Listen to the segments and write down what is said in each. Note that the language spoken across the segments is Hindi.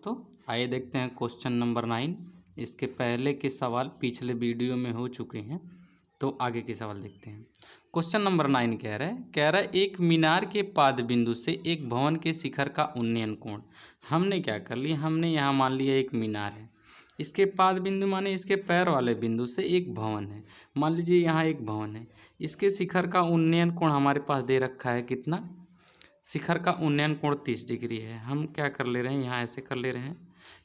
दोस्तों, आइए देखते हैं क्वेश्चन नंबर 9। इसके पहले के सवाल पिछले वीडियो में हो चुके हैं, तो आगे के सवाल देखते हैं। क्वेश्चन नंबर 9 कह रहा है एक मीनार के पाद बिंदु से एक भवन के शिखर का उन्नयन कोण। हमने क्या कर लिया, हमने यहाँ मान लिया एक मीनार है, इसके पाद बिंदु माने इसके पैर वाले बिंदु से एक भवन है। मान लीजिए यहाँ एक भवन है, इसके शिखर का उन्नयन कोण हमारे पास दे रखा है कितना, शिखर का उन्नयन कोण 30 डिग्री है। हम क्या कर ले रहे हैं, यहाँ ऐसे कर ले रहे हैं,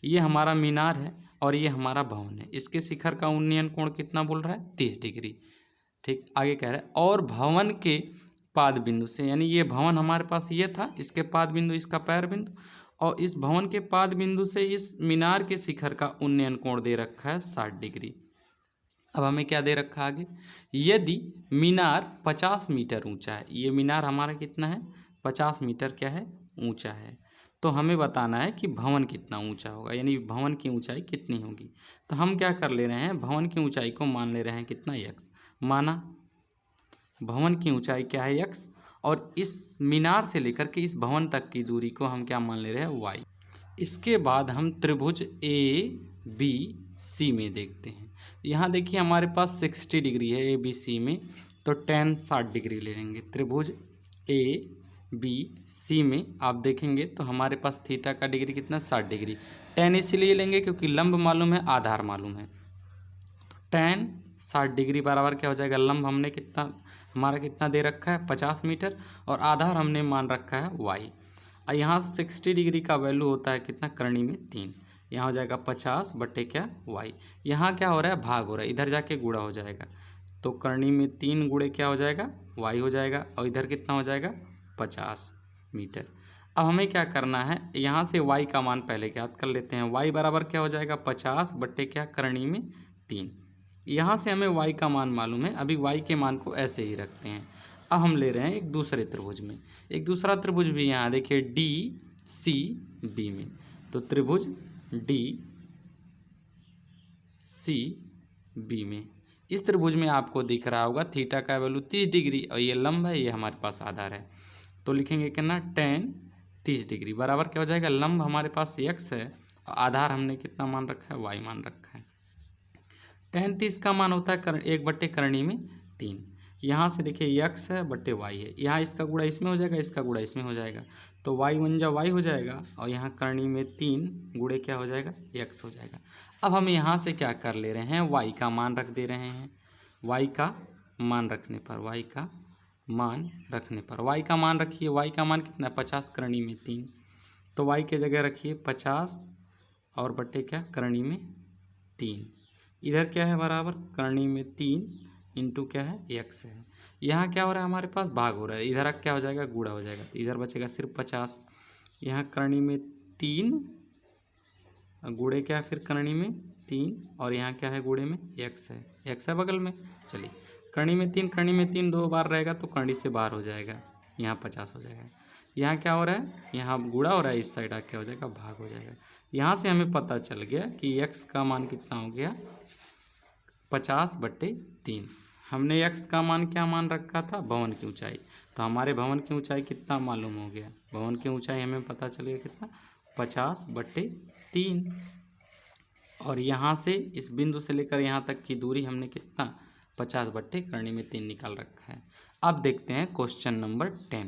ये हमारा मीनार है और ये हमारा भवन है, इसके शिखर का उन्नयन कोण कितना बोल रहा है, 30 डिग्री। ठीक, आगे कह रहा है और भवन के पाद बिंदु से, यानी ये भवन हमारे पास ये था, इसके पाद बिंदु इसका पैर बिंदु, और इस भवन के पाद बिंदु से इस मीनार के शिखर का उन्नयन कोण दे रखा है 60 डिग्री। अब हमें क्या दे रखा है आगे, यदि मीनार 50 मीटर ऊंचा है, ये मीनार हमारा कितना है, 50 मीटर क्या है, ऊंचा है, तो हमें बताना है कि भवन कितना ऊंचा होगा, यानी भवन की ऊंचाई कितनी होगी। तो हम क्या कर ले रहे हैं, भवन की ऊंचाई को मान ले रहे हैं कितना, x माना। भवन की ऊंचाई क्या है, x, और इस मीनार से लेकर के इस भवन तक की दूरी को हम क्या मान ले रहे हैं, y। इसके बाद हम त्रिभुज ABC में देखते हैं। यहाँ देखिए हमारे पास 60 डिग्री है ABC में, तो tan 60 डिग्री ले लेंगे। त्रिभुज ABC में आप देखेंगे तो हमारे पास थीटा का डिग्री कितना, 60 डिग्री। tan इसलिए लेंगे क्योंकि लंब मालूम है, आधार मालूम है, तो tan 60 डिग्री बराबर क्या हो जाएगा, लंब हमने कितना, हमारा कितना दे रखा है 50 मीटर, और आधार हमने मान रखा है y। और यहाँ 60 डिग्री का वैल्यू होता है कितना, करणी में 3, यहाँ हो जाएगा 50 बटे क्या, y। यहाँ क्या हो रहा है, भाग हो रहा है, इधर जाके गुणा हो जाएगा, तो करणी में 3 गुणे क्या हो जाएगा, y हो जाएगा, और इधर कितना हो जाएगा 50 मीटर। अब हमें क्या करना है, यहाँ से y का मान पहले ज्ञात कर लेते हैं। y बराबर क्या हो जाएगा, 50 बटे क्या, करणी में 3। यहाँ से हमें y का मान मालूम है, अभी y के मान को ऐसे ही रखते हैं। अब हम ले रहे हैं एक दूसरे त्रिभुज में, एक दूसरा त्रिभुज भी यहाँ देखिए DCB में, तो त्रिभुज DCB में, इस त्रिभुज में आपको दिख रहा होगा थीटा का वैल्यू 30 डिग्री, और ये लंब है, ये हमारे पास आधार है, तो लिखेंगे कितना, tan 30 डिग्री बराबर क्या हो जाएगा, लंब हमारे पास x है और आधार हमने कितना मान रखा है, y मान रखा है। tan 30 का मान होता है 1 बटे करणी में 3। यहाँ से देखिए x है बटे y है, यहाँ इसका गुणा इसमें हो जाएगा, इसका गुणा इसमें हो जाएगा, तो y 1 y हो जाएगा, और यहाँ करणी में 3 गुणे क्या हो जाएगा, x हो जाएगा। अब हम यहाँ से क्या कर ले रहे हैं, y का मान रख दे रहे हैं। y का मान रखने पर, y का मान रखने पर, y का मान रखिए, y का मान कितना, 50 करणी में 3, तो y के जगह रखिए 50 और बटे क्या, करणी में 3, इधर क्या है बराबर, करणी में 3 इंटू क्या है, x है। यहाँ क्या हो रहा है, हमारे पास भाग हो रहा है, इधर क्या हो जाएगा, गुणा हो जाएगा, तो इधर बचेगा सिर्फ 50। यहाँ करणी में 3 गुणे क्या है, फिर करणी में 3, और यहाँ क्या है, गुणे में x है, x है बगल में। चलिए करणी में 3, करणी में 3 दो बार रहेगा तो करणी से बाहर हो जाएगा, यहाँ 50 हो जाएगा। यहाँ क्या हो रहा है, यहाँ गुणा हो रहा है, इस साइड क्या हो जाएगा, भाग हो जाएगा। यहाँ से हमें पता चल गया कि x का मान कितना हो गया, 50 बटे 3। हमने x का मान क्या मान रखा था, भवन की ऊंचाई, तो हमारे भवन की ऊंचाई कितना मालूम हो गया, भवन की ऊंचाई हमें पता चल गया कितना, 50 बटे 3, और यहाँ से इस बिंदु से लेकर यहाँ तक की दूरी हमने कितना, 50 बटे करणी में 3 निकाल रखा है। अब देखते हैं क्वेश्चन नंबर 10।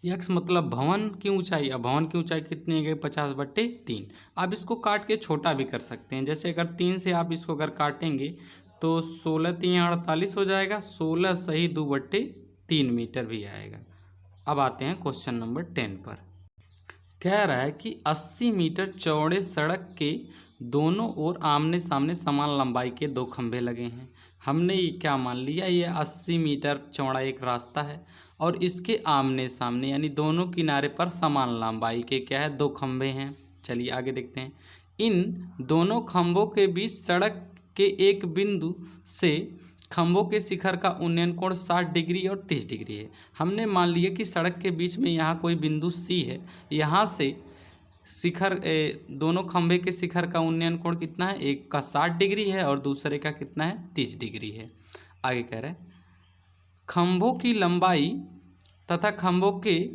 x मतलब भवन की ऊंचाई, अब भवन की ऊंचाई कितनी है, 50 बटे 3। आप इसको काट के छोटा भी कर सकते हैं, जैसे अगर 3 से आप इसको अगर काटेंगे तो 16 3 48 हो जाएगा, 16 सही 2 बटे 3 मीटर भी आएगा। अब आते हैं क्वेश्चन नंबर 10 पर। कह रहा है कि 80 मीटर चौड़े सड़क के दोनों ओर आमने सामने समान लंबाई के 2 खंभे लगे हैं। हमने ये क्या मान लिया, ये 80 मीटर चौड़ा एक रास्ता है, और इसके आमने सामने यानी दोनों किनारे पर समान लंबाई के क्या है, 2 खंभे हैं। चलिए आगे देखते हैं। इन दोनों खंभों के बीच सड़क के एक बिंदु से खंभों के शिखर का उन्नयन कोण 60 डिग्री और 30 डिग्री है। हमने मान लिया कि सड़क के बीच में यहाँ कोई बिंदु C है, यहाँ से शिखर दोनों खंभे के शिखर का उन्नयन कोण कितना है, एक का 60 डिग्री है और दूसरे का कितना है, 30 डिग्री है। आगे कह रहे हैं खंभों की लंबाई तथा खंभों के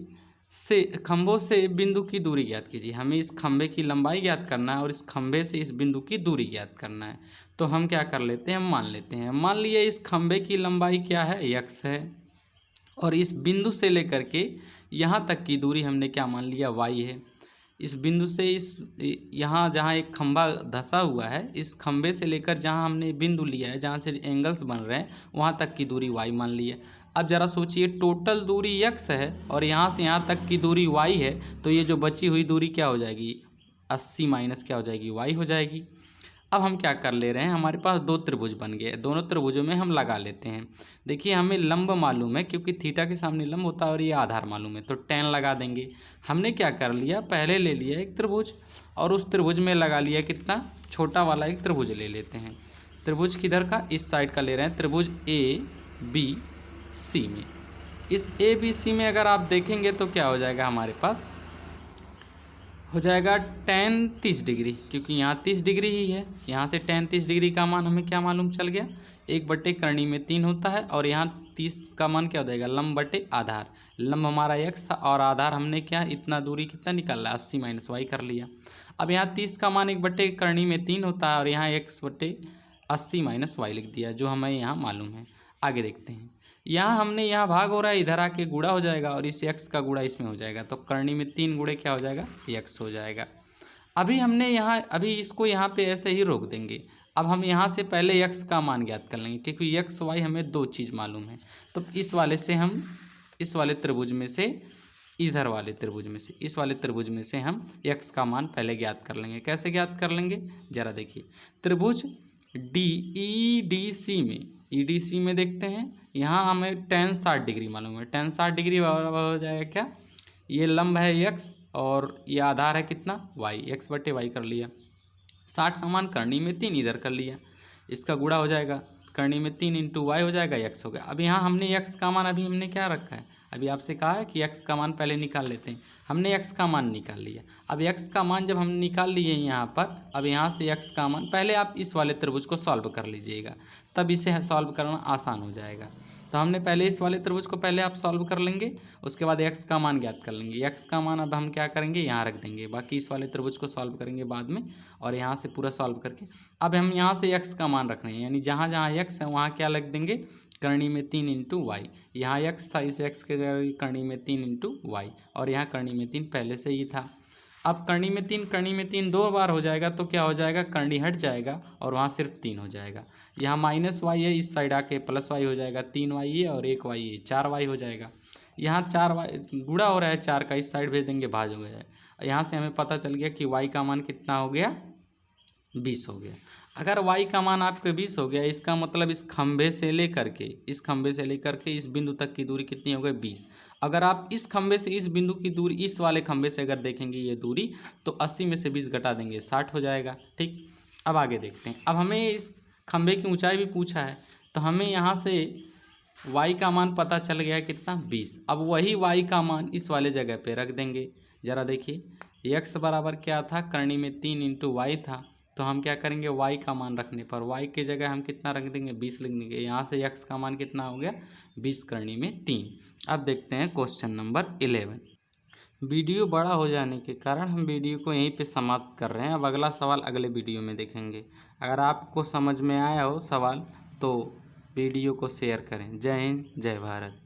खंभों से बिंदु की दूरी ज्ञात कीजिए। हमें इस खंभे की लंबाई ज्ञात करना है और इस खंभे से इस बिंदु की दूरी ज्ञात करना है। तो हम क्या कर लेते हैं, मान लेते हैं, मान लिए इस खंभे की लंबाई क्या है, x है, और इस बिंदु से लेकर के यहाँ तक की दूरी हमने क्या मान लिया, y है। इस बिंदु से इस यहाँ जहाँ एक खंभा धंसा हुआ है, इस खंभे से लेकर जहाँ हमने बिंदु लिया है, जहाँ से एंगल्स बन रहे हैं, वहाँ तक की दूरी y मान ली है। अब ज़रा सोचिए, टोटल दूरी x है और यहाँ से यहाँ तक की दूरी y है, तो ये जो बची हुई दूरी क्या हो जाएगी, 80 माइनस क्या हो जाएगी, y हो जाएगी। अब हम क्या कर ले रहे हैं, हमारे पास दो त्रिभुज बन गए, दोनों त्रिभुजों में हम लगा लेते हैं। देखिए हमें लंब मालूम है क्योंकि थीटा के सामने लंब होता है और ये आधार मालूम है, तो tan लगा देंगे। हमने क्या कर लिया, पहले ले लिया एक त्रिभुज और उस त्रिभुज में लगा लिया कितना, छोटा वाला एक त्रिभुज ले लेते हैं। त्रिभुज किधर का, इस साइड का ले रहे हैं, त्रिभुज ABC में। इस ABC में अगर आप देखेंगे तो क्या हो जाएगा, हमारे पास हो जाएगा tan 30 डिग्री, क्योंकि यहाँ 30 डिग्री ही है। यहाँ से tan 30 डिग्री का मान हमें क्या मालूम चल गया, 1/करनी में 3 होता है, और यहाँ 30 का मान क्या हो जाएगा, लंब बटे आधार। लंब हमारा x था और आधार हमने क्या, इतना दूरी कितना निकाला, 80 माइनस y कर लिया। अब यहाँ 30 का मान 1/करनी में 3 होता है और यहाँ x/80 माइनस y लिख दिया, जो हमें यहाँ मालूम है। आगे देखते हैं, यहाँ हमने यहाँ भाग हो रहा है, इधर आके गुणा हो जाएगा और इस x का गुणा इसमें हो जाएगा, तो करनी में 3 गुणे क्या हो जाएगा, x हो जाएगा। अभी हमने यहाँ, अभी इसको यहाँ पे ऐसे ही रोक देंगे। अब हम यहाँ से पहले x का मान ज्ञात कर लेंगे, क्योंकि x y हमें दो चीज़ मालूम है। तो इस वाले से हम, इस वाले त्रिभुज में से, इधर वाले त्रिभुज में से, इस वाले त्रिभुज में से हम x का मान पहले ज्ञात कर लेंगे। कैसे ज्ञात कर लेंगे, ज़रा देखिए, त्रिभुज EDC में देखते हैं, यहाँ हमें tan 60 डिग्री मालूम है। tan 60 डिग्री बराबर हो जाएगा क्या, ये लंब है x और ये आधार है कितना, y, x/y कर लिया। 60 का मान करनी में 3 इधर कर लिया, इसका गुणा हो जाएगा, करनी में 3 × y हो जाएगा, x हो गया। अब यहाँ हमने x का मान अभी हमने क्या रखा है, अभी आपसे कहा है कि x का मान पहले निकाल लेते हैं। हमने x का मान निकाल लिया। अब x का मान जब हम निकाल लिए यहाँ पर, अब यहाँ से x का मान, पहले आप इस वाले त्रिभुज को सॉल्व कर लीजिएगा, तब इसे सॉल्व करना आसान हो जाएगा। तो हमने पहले इस वाले त्रिभुज को पहले आप सॉल्व कर लेंगे, उसके बाद x का मान ज्ञात कर लेंगे। x का मान अब हम क्या करेंगे, यहाँ रख देंगे, बाकी इस वाले त्रिभुज को सॉल्व करेंगे बाद में, और यहाँ से पूरा सॉल्व करके अब हम यहाँ से x का मान रखना है, यानी जहाँ जहाँ x है वहाँ क्या लिख देंगे, करनी में 3 × y। यहाँ x था, इस x के जगह करनी में 3 × y, और यहाँ करनी में 3 पहले से ही था। अब करनी में 3 दो बार हो जाएगा, तो क्या हो जाएगा, करनी हट जाएगा और वहाँ सिर्फ 3 हो जाएगा। यहाँ -y है, इस साइड आके +y हो जाएगा, 3y है और 1y है, 4y हो जाएगा। यहाँ 4y गुणा हो रहा है, 4 का इस साइड भेज देंगे, भाज हो गया। यहाँ से हमें पता चल गया कि y का मान कितना हो गया, 20 हो गया। अगर y का मान आपके 20 हो गया, इसका मतलब इस खंभे से लेकर के इस बिंदु तक की दूरी कितनी हो गई, 20। अगर आप इस खंभे से इस बिंदु की दूरी, इस वाले खंभे से अगर देखेंगे ये दूरी, तो 80 में से 20 घटा देंगे, 60 हो जाएगा। ठीक, अब आगे देखते हैं। अब हमें इस खंभे की ऊंचाई भी पूछा है, तो हमें यहाँ से y का मान पता चल गया कितना, 20। अब वही y का मान इस वाले जगह पे रख देंगे। ज़रा देखिए, x बराबर क्या था, करनी में 3 × y था, तो हम क्या करेंगे, y का मान रखने पर y के जगह हम कितना रख देंगे, 20 लिख देंगे। यहाँ से x का मान कितना हो गया, 20 करनी में 3। अब देखते हैं क्वेश्चन नंबर 11। वीडियो बड़ा हो जाने के कारण हम वीडियो को यहीं पे समाप्त कर रहे हैं। अब अगला सवाल अगले वीडियो में देखेंगे। अगर आपको समझ में आया हो सवाल तो वीडियो को शेयर करें। जय हिंद, जय भारत।